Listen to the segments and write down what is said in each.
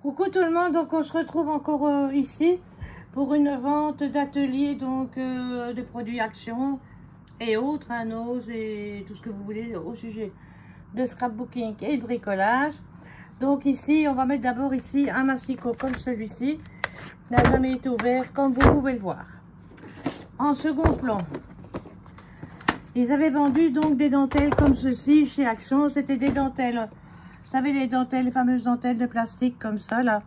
Coucou tout le monde, donc on se retrouve encore ici pour une vente d'atelier, donc de produits Action et autres, un ose et tout ce que vous voulez au sujet de scrapbooking et de bricolage. Donc ici, on va mettre d'abord ici un massicot comme celui-ci, n'a jamais été ouvert comme vous pouvez le voir. En second plan, ils avaient vendu donc des dentelles comme ceci chez Action, c'était des dentelles. Vous savez, les dentelles, les fameuses dentelles de plastique comme ça, là,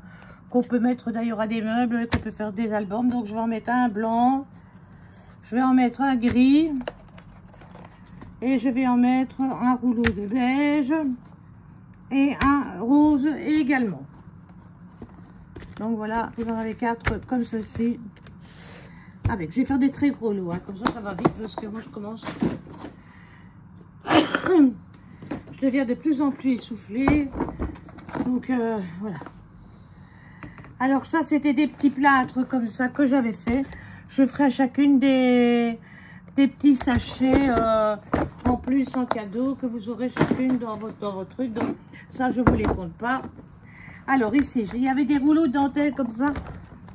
qu'on peut mettre d'ailleurs à des meubles, qu'on peut faire des albums. Donc, je vais en mettre un blanc, je vais en mettre un gris, et je vais en mettre un rouleau de beige, et un rose également. Donc, voilà, vous en avez 4 comme ceci. Avec, je vais faire des très gros lots, hein, comme ça va vite, parce que moi, je commence... Je deviens de plus en plus essoufflée. Donc voilà. Alors ça, c'était des petits plâtres comme ça que j'avais fait. Je ferai à chacune des petits sachets en plus en cadeau que vous aurez chacune dans votre truc. Donc ça, je vous les compte pas. Alors ici, il y avait des rouleaux de dentelle comme ça,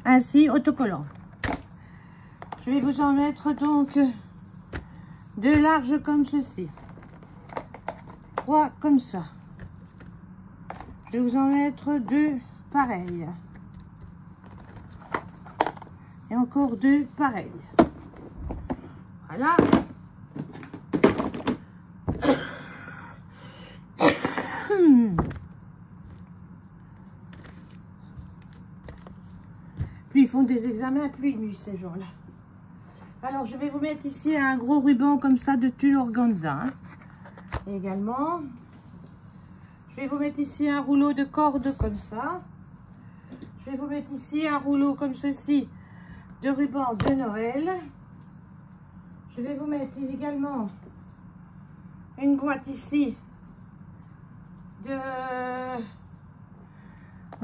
ainsi autocollants. Je vais vous en mettre donc 2 larges comme ceci. 3 comme ça. Je vais vous en mettre 2 pareils. Et encore 2 pareils. Voilà. Puis ils font des examens plus nus ces gens-là. Alors je vais vous mettre ici un gros ruban comme ça de tulle organza. Hein. Également, je vais vous mettre ici un rouleau de corde comme ça. Je vais vous mettre ici un rouleau comme ceci de ruban de Noël. Je vais vous mettre également une boîte ici de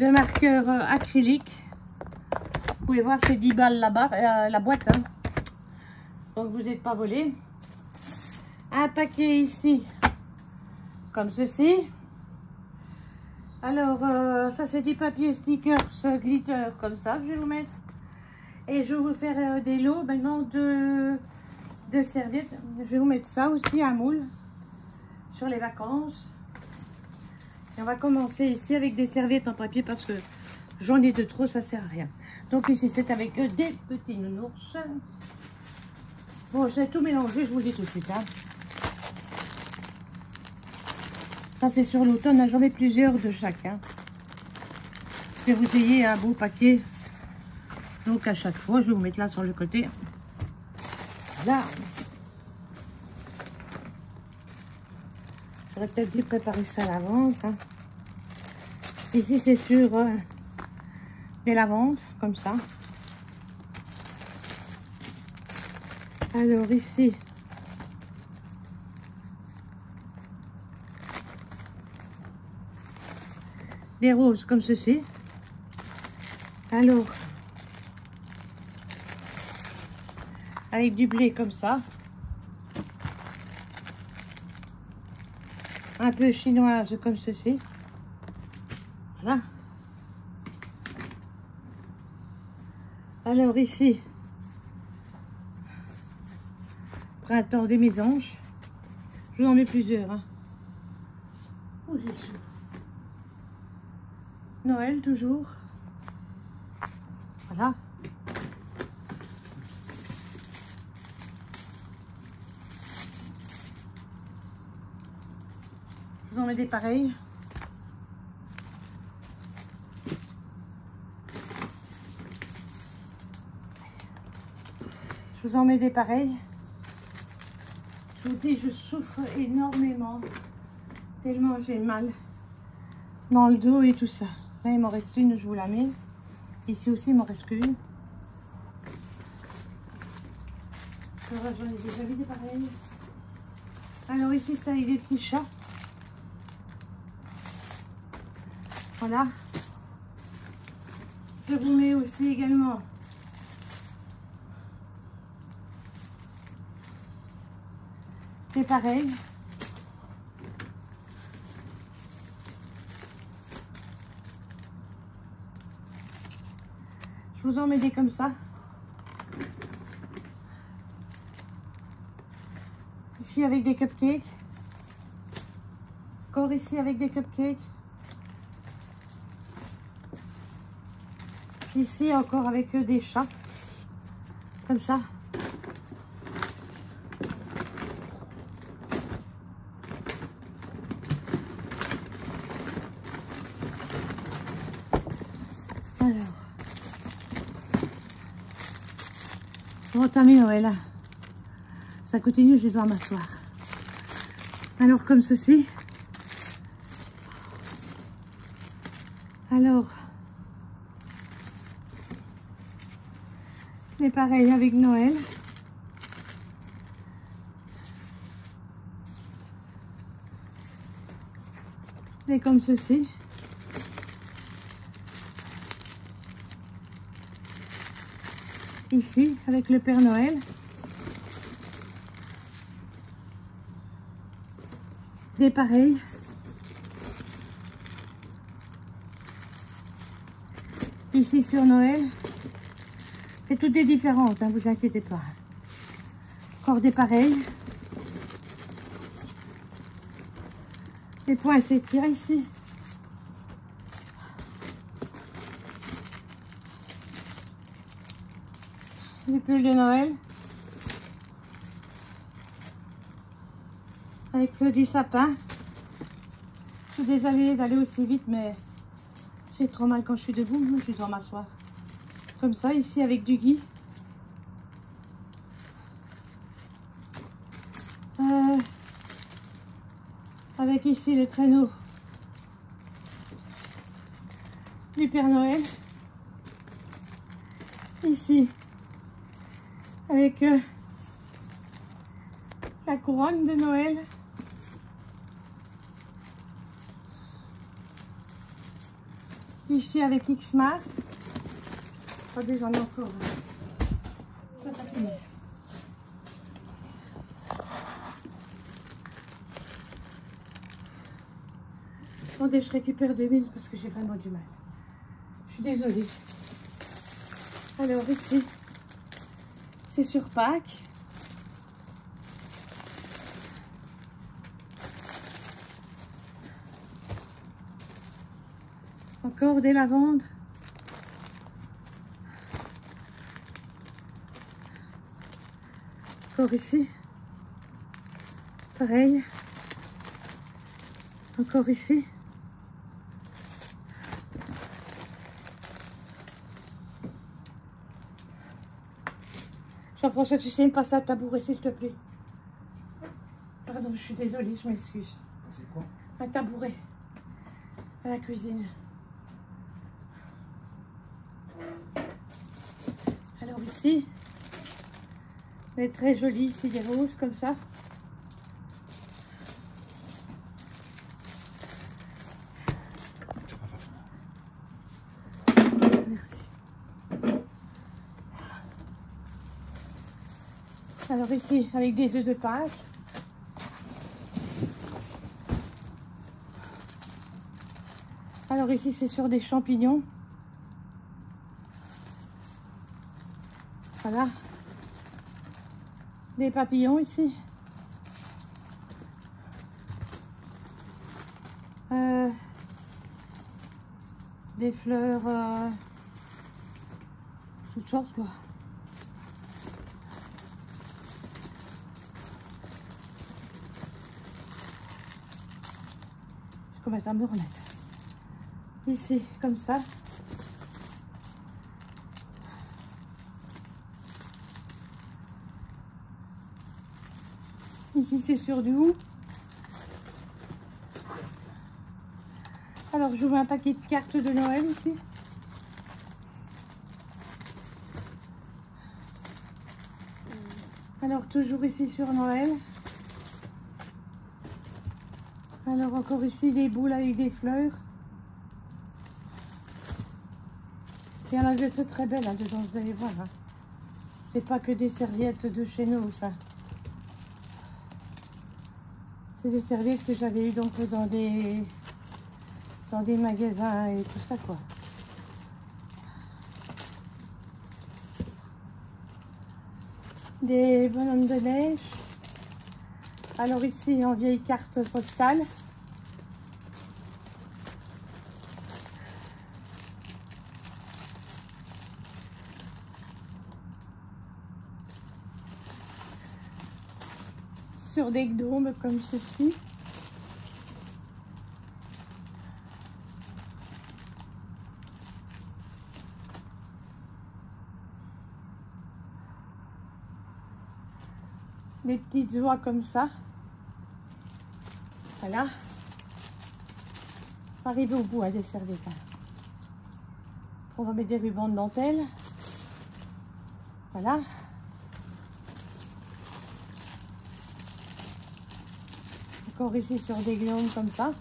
marqueurs acryliques. Vous pouvez voir, c'est 10 balles là-bas, la boîte. Hein. Donc vous n'êtes pas volé. Un paquet ici comme ceci. Alors ça c'est du papier stickers glitter comme ça que je vais vous mettre, et je vais vous faire des lots maintenant de serviettes. Je vais vous mettre ça aussi, un moule sur les vacances, et on va commencer ici avec des serviettes en papier parce que j'en ai de trop, ça sert à rien. Donc ici c'est avec des petits nounours. Bon, j'ai tout mélangé, je vous le dis tout de suite, hein. Ça c'est sur l'automne, j'en mets plusieurs de chacun. Que vous ayez un beau paquet. Donc à chaque fois, je vais vous mettre là sur le côté. Voilà. J'aurais peut-être dû préparer ça à l'avance. Hein. Ici c'est sur des lavandes, comme ça. Alors ici, des roses comme ceci. Alors, avec du blé comme ça. Un peu chinoise comme ceci. Voilà. Alors ici, printemps des mésanges. Je vous en mets plusieurs. Hein. Oh, j'ai chaud. Noël toujours. Voilà. Je vous en mets des pareils. Je vous en mets des pareils. Je vous dis, je souffre énormément. Tellement j'ai mal dans le dos et tout ça. Là, il m'en reste une, je vous la mets. Ici aussi, il m'en reste qu'une. J'en ai déjà vu des pareils. Alors ici, ça avec des petits chats. Voilà. Je vous mets aussi également des pareils. Je vous en mets des comme ça. Ici avec des cupcakes. Encore ici avec des cupcakes. Ici encore avec des chats. Comme ça. Alors. On va entamer Noël. Ça continue, je vais devoir m'asseoir. Alors comme ceci. Alors. C'est pareil avec Noël. Et comme ceci. Ici, avec le Père Noël. Des pareils. Ici sur Noël. Et toutes est différentes, hein, vous inquiétez pas. Encore des pareils. Les points s'étirent ici. Les pulls de Noël. Avec du sapin. Je suis désolée d'aller aussi vite, mais j'ai trop mal quand je suis debout. Je dois m'asseoir. Comme ça, ici avec du gui. Avec ici le traîneau du Père Noël. Ici, avec la couronne de Noël. Ici avec Xmas. Attendez, j'en ai encore. Ça va finir. Attendez, je récupère 2 minutes parce que j'ai vraiment du mal. Je suis désolée. Alors ici, c'est sur Pâques. Encore des lavandes. Encore ici. Pareil. Encore ici. Jean-François, tu sais me passer un tabouret, s'il te plaît. Pardon, je suis désolée, je m'excuse. C'est quoi? Un tabouret à la cuisine. Alors ici, elle est très jolie, ici des roses comme ça. Merci. Alors ici, avec des œufs de Pâques. Alors ici, c'est sur des champignons. Voilà. Des papillons ici. Des fleurs. Toutes choses quoi. Je commence à me remettre. Ici, comme ça. Ici, c'est sur du hou. Alors, j'ouvre un paquet de cartes de Noël ici. Alors, toujours ici sur Noël. Alors, encore ici, des boules avec des fleurs. Il y en a de très belles hein, dedans, vous allez voir. Hein. C'est pas que des serviettes de chez nous, ça. C'est des serviettes que j'avais eues donc dans des magasins et tout ça, quoi. des bonhommes de neige. Alors ici en vieille carte postale. Sur des gnomes comme ceci. Des petites oies comme ça. Voilà. Arrivé au bout des serviettes. On va mettre des rubans de dentelle. Voilà. Encore ici sur des gnomes comme ça.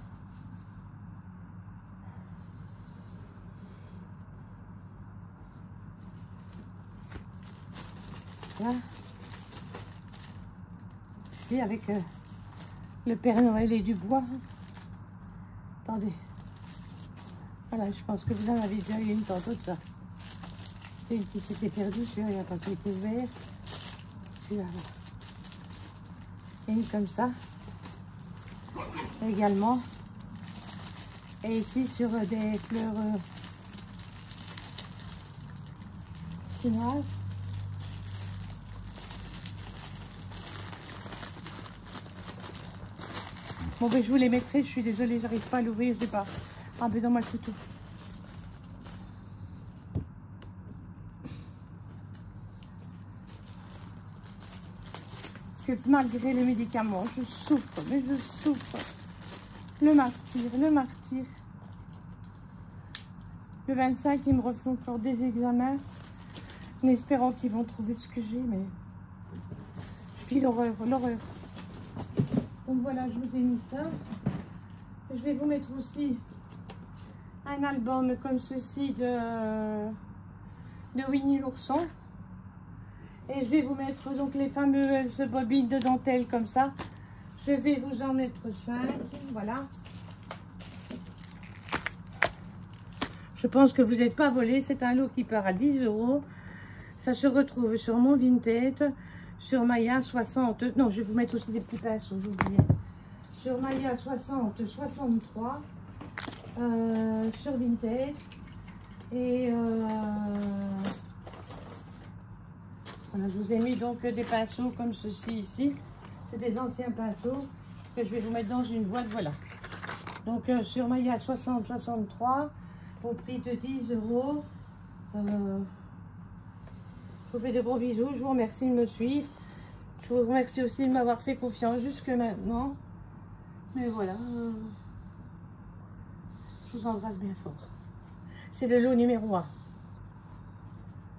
Là. Ici avec le Père Noël et du bois. Attendez. Voilà, je pense que vous en avez déjà eu une tantôt de ça. C'est une qui s'était perdue, celui-là, il n'y a pas qui était ouvert. Celui-là, là. Et une comme ça. Également. Et ici sur des fleurs chinoises. Bon ben je vous les mettrai, je suis désolée, j'arrive pas à l'ouvrir, je sais pas. Ah ben dans ma couteau. Parce que malgré les médicaments, je souffre, mais je souffre. Le martyr, le martyr. Le 25, ils me refont encore des examens. En espérant qu'ils vont trouver ce que j'ai, mais je vis l'horreur, l'horreur. Donc voilà, je vous ai mis ça. Je vais vous mettre aussi un album comme ceci de Winnie l'ourson. Et je vais vous mettre donc les fameuses bobines de dentelle comme ça. Je vais vous en mettre 5. Voilà. Je pense que vous n'êtes pas volé. C'est un lot qui part à 10 €. Ça se retrouve sur mon Vinted. Sur Maya 60. Non, je vais vous mettre aussi des petits pinceaux, j'ai oublié. Sur Maya 60, 63. Sur Vinted. Et voilà, je vous ai mis donc des pinceaux comme ceci ici. C'est des anciens pinceaux que je vais vous mettre dans une boîte. Voilà. Donc sur Maya 60, 63, au prix de 10 €. Je vous fais de gros bisous. Je vous remercie de me suivre. Je vous remercie aussi de m'avoir fait confiance jusque maintenant. Mais voilà. Je vous embrasse bien fort. C'est le lot numéro 1.